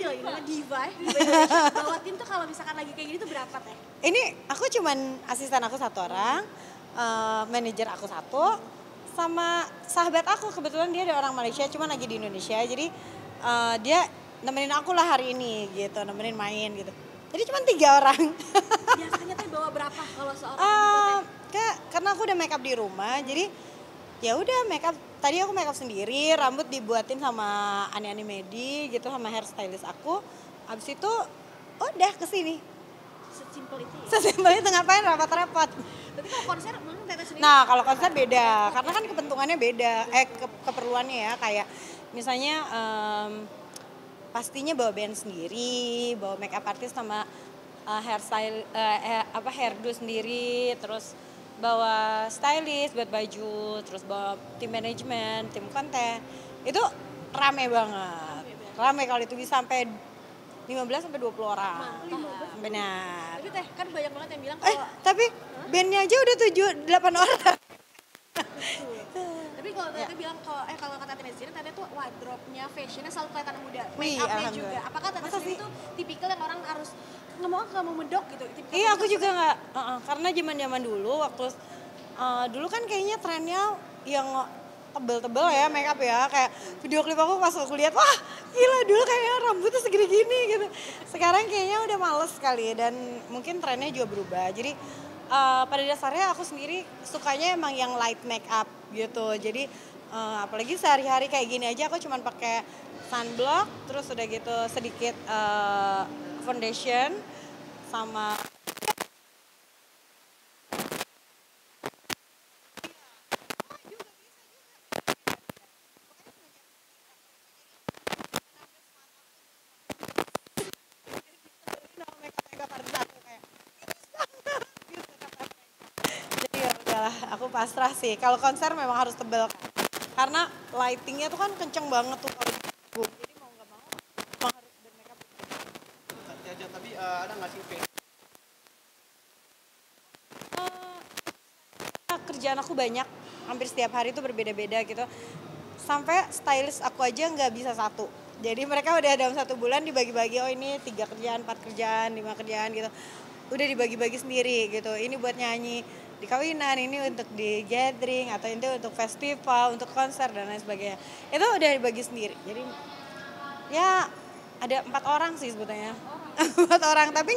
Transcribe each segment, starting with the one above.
idol ini diva Indonesia. Bawa tim tuh kalau misalkan lagi kayak gini tuh berapa teh? Ini aku cuman asisten aku 1 orang, manajer aku 1, sama sahabat aku kebetulan dia ada orang Malaysia cuman lagi di Indonesia. Jadi dia nemenin aku lah hari ini gitu, nemenin main gitu. Jadi cuma 3 orang. Biasanya teh bawa berapa kalau seorang diva teh? Karena aku udah make up di rumah, jadi ya udah make up. Tadi aku make up sendiri, rambut dibuatin sama Ani Medi gitu, sama hairstylist aku. Abis itu udah kesini. Sesimpel itu ya? Sesimpel itu, ngapain repot-repot. Tapi kalau konser memang teteh sendiri? Nah kalau konser beda, karena kan kepentingannya beda, keperluannya ya. Kayak misalnya pastinya bawa band sendiri, bawa make up artist sama hairstyle, hairdo sendiri, terus bawa stylist buat baju, terus bawa tim manajemen, tim konten. Itu rame banget. Rame kalau itu bisa sampai 15 sampai 20 orang. Benar. Tapi teh kan banyak banget yang bilang kalau tapi bandnya aja udah 7-8 orang. tapi kalau teteh bilang kalau kata teteh sendiri, teteh tuh wardrobe-nya, fashionnya selalu kelihatan muda. Wih, Make up-nya juga. alhamdulillah. Apakah teteh Masa sendiri sih? tuh tipikal yang orang harus nggak mau medok gitu? Iya aku juga nggak, karena zaman dulu waktu dulu kan kayaknya trennya yang tebel-tebel ya make up ya, kayak video klip aku pas aku lihat, wah gila dulu kayaknya rambutnya segini gini gitu. Sekarang kayaknya udah males sekali dan mungkin trennya juga berubah. Jadi pada dasarnya aku sendiri sukanya emang yang light make up gitu. Jadi apalagi sehari-hari kayak gini aja aku cuma pakai sunblock, terus udah gitu sedikit foundation sama jadi ya udahlah, aku pasrah sih. Kalau konser memang harus tebel karena lightingnya tuh kan kenceng banget tuh kalau di YouTube. Jadi mau nggak mau emang harus bermakeup. Ya, tapi ada nggak sih Kerjaan aku banyak, hampir setiap hari tuh berbeda-beda gitu. Sampai stylist aku aja nggak bisa satu. Jadi mereka udah dalam 1 bulan dibagi-bagi, oh ini 3 kerjaan, 4 kerjaan, 5 kerjaan gitu. Udah dibagi-bagi sendiri gitu. Ini buat nyanyi di kawinan, ini untuk di gathering, atau ini untuk festival, untuk konser dan lain sebagainya. Itu udah dibagi sendiri. Jadi ya ada 4 orang sih sebetulnya. 4 orang, tapi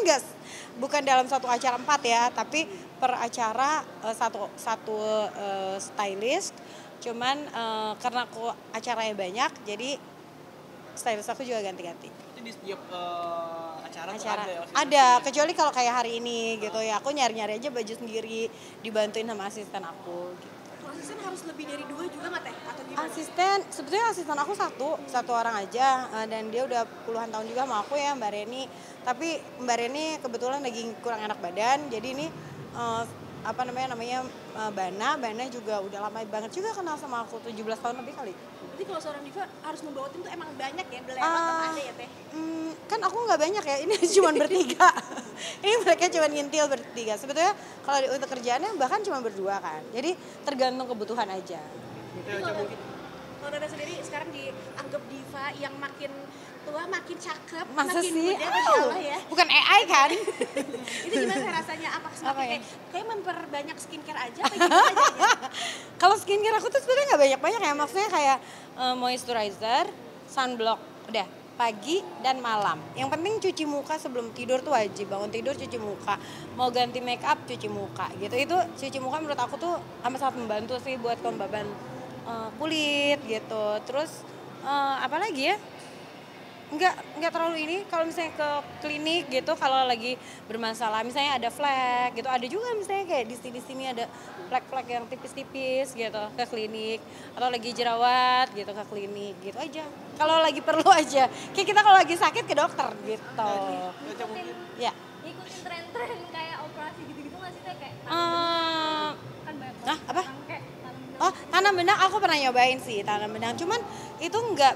bukan dalam satu acara 4 ya, tapi per acara satu stylist. Cuman karena aku acaranya banyak, jadi stylist aku juga ganti-ganti. itu di setiap acara tuh Acara ada ya? ada, kecuali kalau kayak hari ini gitu ya, aku nyari-nyari aja baju sendiri, dibantuin sama asisten aku gitu. asisten harus lebih dari 2 juga nggak teh? Atau gimana? Asisten, sebetulnya asisten aku satu orang aja, dan dia udah puluhan tahun juga sama aku ya, Mbak Reni. Tapi Mbak Reni kebetulan lagi kurang enak badan, jadi ini namanya Bana juga udah lama banget juga kenal sama aku, 17 tahun lebih kali. Berarti kalau seorang diva harus membawa tim tuh emang banyak ya, udah lewat tetap ada ya teh? Kan aku nggak banyak ya, ini cuma bertiga. Ini mereka cuma ngintil bertiga. Sebetulnya kalau untuk kerjaannya bahkan cuma berdua kan. Jadi tergantung kebutuhan aja. Kalau Dada sendiri sekarang dianggap diva yang makin tua makin cakep, Masa makin sih? muda, Masya Allah ya. Bukan AI kan? Itu gimana rasanya? Apa semakin ya? kayak memperbanyak skincare aja apa gimana aja? Kalau skincare aku tuh sebenarnya nggak banyak-banyak ya. Maksudnya kayak moisturizer, sunblock, udah pagi dan malam. Yang penting cuci muka sebelum tidur tuh wajib. Bangun tidur cuci muka. Mau ganti make up cuci muka gitu. Itu cuci muka menurut aku tuh amat sangat membantu sih buat kelembaban kulit gitu. Terus apa lagi ya? Enggak terlalu ini kalau misalnya ke klinik gitu, kalau lagi bermasalah misalnya ada flek gitu, ada juga misalnya kayak di sini ada flek-flek yang tipis-tipis gitu ke klinik, atau lagi jerawat gitu ke klinik gitu aja. Kalau lagi perlu aja. Kayak kita kalau lagi sakit ke dokter gitu. Ya. Ikutin tren-tren kayak operasi gitu-gitu nggak sih teh, kayak kan banyak Nah, apa? orang kayak tanam benang. Oh, tanam benang aku pernah nyobain sih, tanam benang. Cuman itu enggak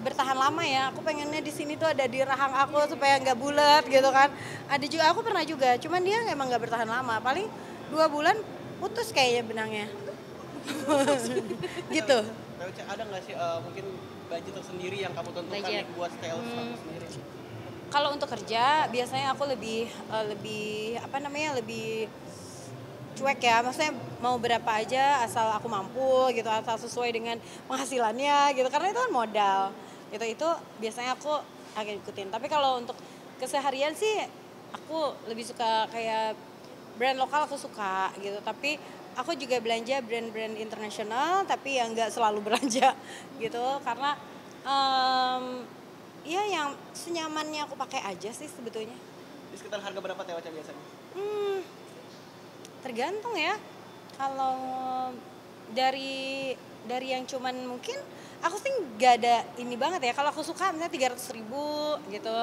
bertahan lama ya. Aku pengennya di sini tuh ada di rahang aku supaya nggak bulat gitu kan. Ada juga, aku pernah juga. Cuman dia emang nggak bertahan lama. Paling 2 bulan putus kayaknya benangnya. Gitu. TWC ada nggak sih mungkin budget tersendiri yang kamu tentukan Budget. nih buat style kamu sendiri? Kalau untuk kerja biasanya aku lebih apa namanya, lebih cuek ya, maksudnya mau berapa aja asal aku mampu gitu, asal sesuai dengan penghasilannya gitu, karena itu kan modal gitu. Itu biasanya aku akan ikutin. Tapi kalau untuk keseharian sih aku lebih suka kayak brand lokal, aku suka gitu. Tapi aku juga belanja brand-brand internasional, tapi yang nggak selalu belanja gitu, karena ya yang senyamannya aku pakai aja sih sebetulnya. Di sekitar harga berapa TWC biasanya? Tergantung ya. Kalau dari yang cuman mungkin aku sih nggak ada ini banget ya. Kalau aku suka misalnya 300.000 gitu.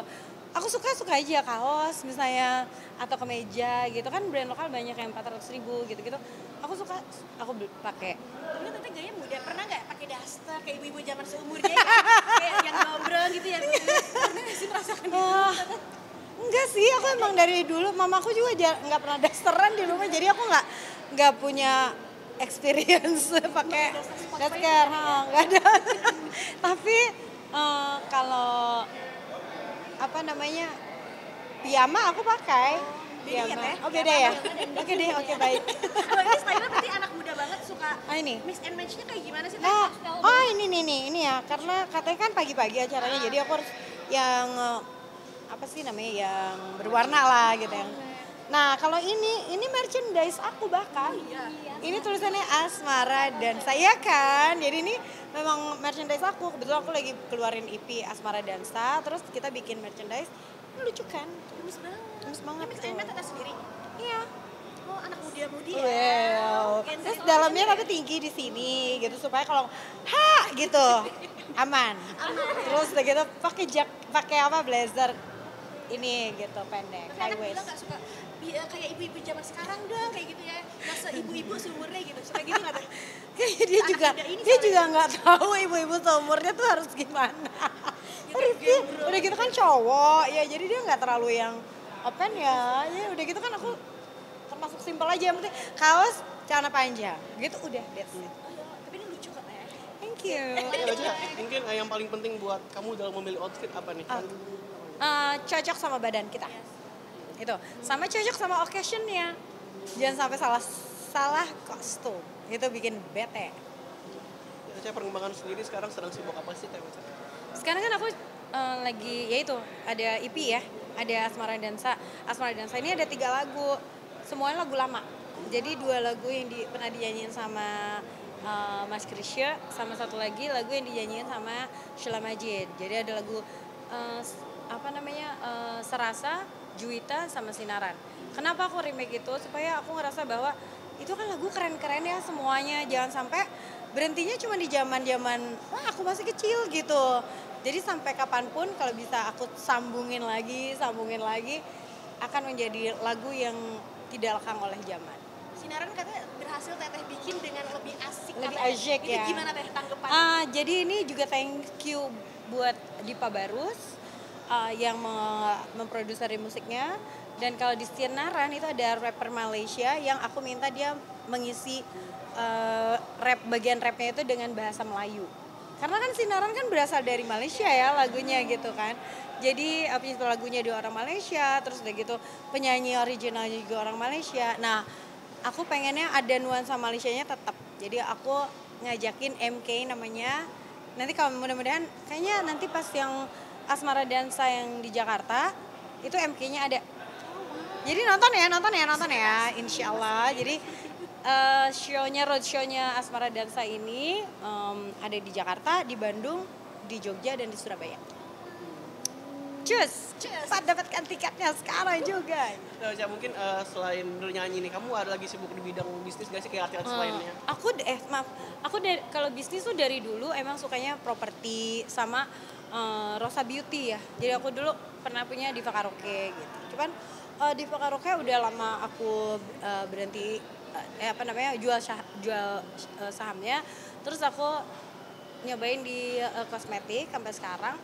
Aku suka aja kaos misalnya atau kemeja gitu kan, brand lokal banyak yang 400.000 gitu-gitu. Aku suka, aku pakai. Tapi kan Tete gaya muda, pernah nggak pakai daster kayak ibu-ibu zaman seumurnya ya? Kayak yang gombrong gitu ya? Pernah nggak sih merasakan itu? Enggak sih, aku emang dari dulu mamaku juga nggak pernah dasteran di rumah, jadi aku nggak punya experience pakai daster, nggak ada. Tapi kalau apa namanya, piyama aku pakai. Beda ya, Teh? Oh beda ya? Oke deh, oke baik. Kalau ini style berarti anak muda banget, suka Ini. mix and match-nya kayak gimana sih Teh? Oh ini ya, karena katanya kan pagi-pagi acaranya, jadi aku harus yang apa sih namanya, yang berwarna lah gitu yang. Nah kalau ini merchandise aku bahkan. Ini tulisannya Asmara dan saya kan, jadi ini memang merchandise aku. Kebetulan aku lagi keluarin EP Asmara Dansa, terus kita bikin merchandise. Ini lucu kan? Gemes banget. Gemes banget. Mix and match Tete sendiri? Iya. Oh anak muda-mudi ya? Well, Gen Z. terus dalamnya tapi tinggi di sini gitu supaya kalau gitu aman. Terus udah gitu pakai apa, blazer ini gitu pendek, Tapi high anak waist. bilang gak suka kayak ibu-ibu zaman sekarang dong kayak gitu ya, yang seibu-ibu seumurnya gitu, suka gitu gak Teh? Kayaknya dia juga nggak tahu ibu-ibu seumurnya tuh harus gimana. Udah gitu kan cowok ya, jadi dia nggak terlalu yang open ya. Ya udah gitu kan aku termasuk simpel aja, yang penting kaos celana panjang gitu udah, that's it. Tapi ini lucu kok Teh. Thank you. TWC mungkin yang paling penting buat kamu dalam memilih outfit apa nih? Cocok sama badan kita. Itu sama cocok sama occasionnya, jangan sampai salah kostum, itu bikin bete. TWC perkembangan sendiri sekarang sedang sibuk apa sih TWC? Sekarang kan aku lagi, yaitu ada EP ya, ada Asmara Dansa. Asmara Dansa ini ada 3 lagu, semuanya lagu lama. Jadi 2 lagu yang pernah dinyanyiin sama Mas Krisya, sama satu lagi lagu yang dinyanyiin sama Sheila Majid. Jadi ada lagu Serasa, Juwita, sama Sinaran. Kenapa aku remake itu? Supaya aku ngerasa bahwa itu kan lagu keren-keren ya semuanya. Jangan sampai berhentinya cuma di zaman-zaman aku masih kecil gitu. Jadi sampai kapanpun kalau bisa aku sambungin lagi akan menjadi lagu yang tidak lekang oleh zaman. Sinaran katanya berhasil Teteh bikin dengan lebih asik. Lebih katanya. asyik Itu ya. gimana Teh tanggapan? Jadi ini juga thank you buat Dipa Barus yang memproduksi musiknya. Dan kalau di Sinaran itu ada rapper Malaysia yang aku minta dia mengisi bagian rapnya itu dengan bahasa Melayu. Karena kan Sinaran kan berasal dari Malaysia ya lagunya gitu kan. Jadi itu lagunya di orang Malaysia, terus udah gitu penyanyi originalnya juga orang Malaysia. Nah, aku pengennya ada nuansa Malaysianya tetap. Jadi aku ngajakin MK namanya. Nanti kalau mudah-mudahan kayaknya nanti pas yang Asmara Dansa yang di Jakarta itu MK-nya ada. Jadi nonton ya, insya Allah. Jadi road show-nya Asmara Dansa ini ada di Jakarta, di Bandung, di Jogja, dan di Surabaya. Cus, cepat dapatkan tiketnya sekarang juga. Ya mungkin selain bernyanyi nih, kamu ada lagi sibuk di bidang bisnis gak sih kayak artis lainnya? Aku kalau bisnis tuh dari dulu emang sukanya properti sama Rosa Beauty ya. Jadi aku dulu pernah punya Diva Karaoke gitu. Cuman Diva Karaoke udah lama aku berhenti jual sahamnya. Terus aku nyobain di kosmetik sampai sekarang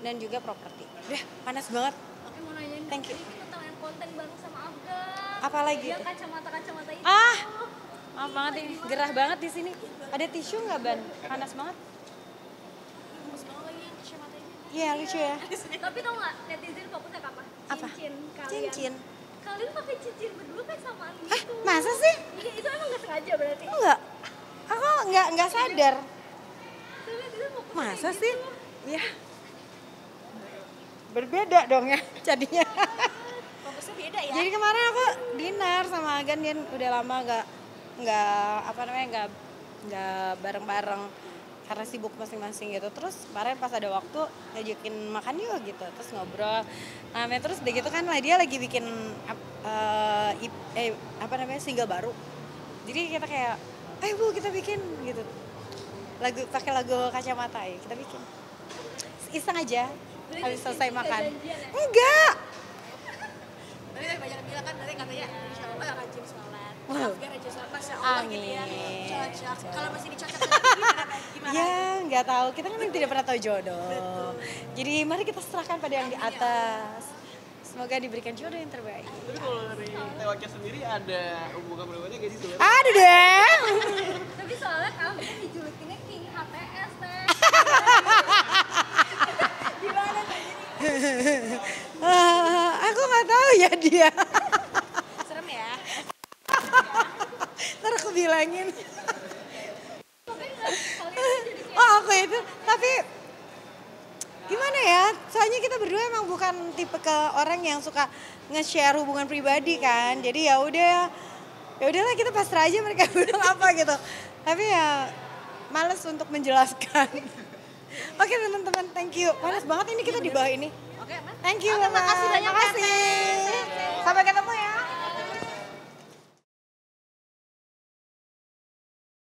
dan juga properti. Udah panas banget. Oke, mau nanyain Thank you. tentang yang konten bareng sama Afgan. Apa lagi Yang tuh? kacamata itu. Maaf banget ini, gerah banget di sini. Ada tisu nggak Ban? Panas banget. Gemes banget lagi yang kacamata ini. Iya lucu ya. Tapi tau nggak netizen fokusnya ke apa? Apa? Cincin kalian. Cincin. Kalian pakai cincin berdua kayak samaan Hah, gitu. masa sih? Iya, itu emang nggak sengaja berarti. Enggak. Aku nggak sadar. Tapi netizen fokusnya Masa kayak sih? gitu. Iya. Berbeda dong ya jadinya. Fokusnya beda ya. Jadi kemarin aku dinner sama Agan, dia udah lama nggak bareng-bareng karena sibuk masing-masing gitu. Terus kemarin pas ada waktu ngajakin makan yuk gitu, terus ngobrol. Nah, terus udah gitu kan dia lagi bikin single baru. Jadi kita kayak, Bu kita bikin gitu. Pakai lagu kacamata ya, kita bikin. Iseng aja. Habis selesai makan. Enggak. Tadi banyak yang bilang kan, tadi katanya insya Allah rajin sholat. Wow. Afgan rajin sholat, Masya Allah gitu ya. Amin. Cocok. Kalau masih dicocok gimana? Ya nggak tahu, kita kan tidak pernah tahu jodoh. Jadi mari kita serahkan pada yang di atas. Semoga diberikan jodoh yang terbaik. Tapi kalau dari Tewaknya sendiri ada hubungan berikutnya gak sih sebenarnya? Aduh deh. Tapi soalnya kamu dijulukinnya King HTS teh. Gimana tuh? Aku nggak tahu ya dia. Serem ya? Ntar aku bilangin. Kalian jadi kayak Oh aku itu, tapi gimana ya? Soalnya kita berdua emang bukan tipe ke orang yang suka nge-share hubungan pribadi kan. Jadi ya udahlah kita pasrah aja mereka bilang apa gitu. Tapi ya males untuk menjelaskan. Oke teman-teman, thank you. Panas banget ini kita di bawah ini. Oke, aman. Thank you, Oke, makasih banyak, Makasih. Sampai ketemu ya.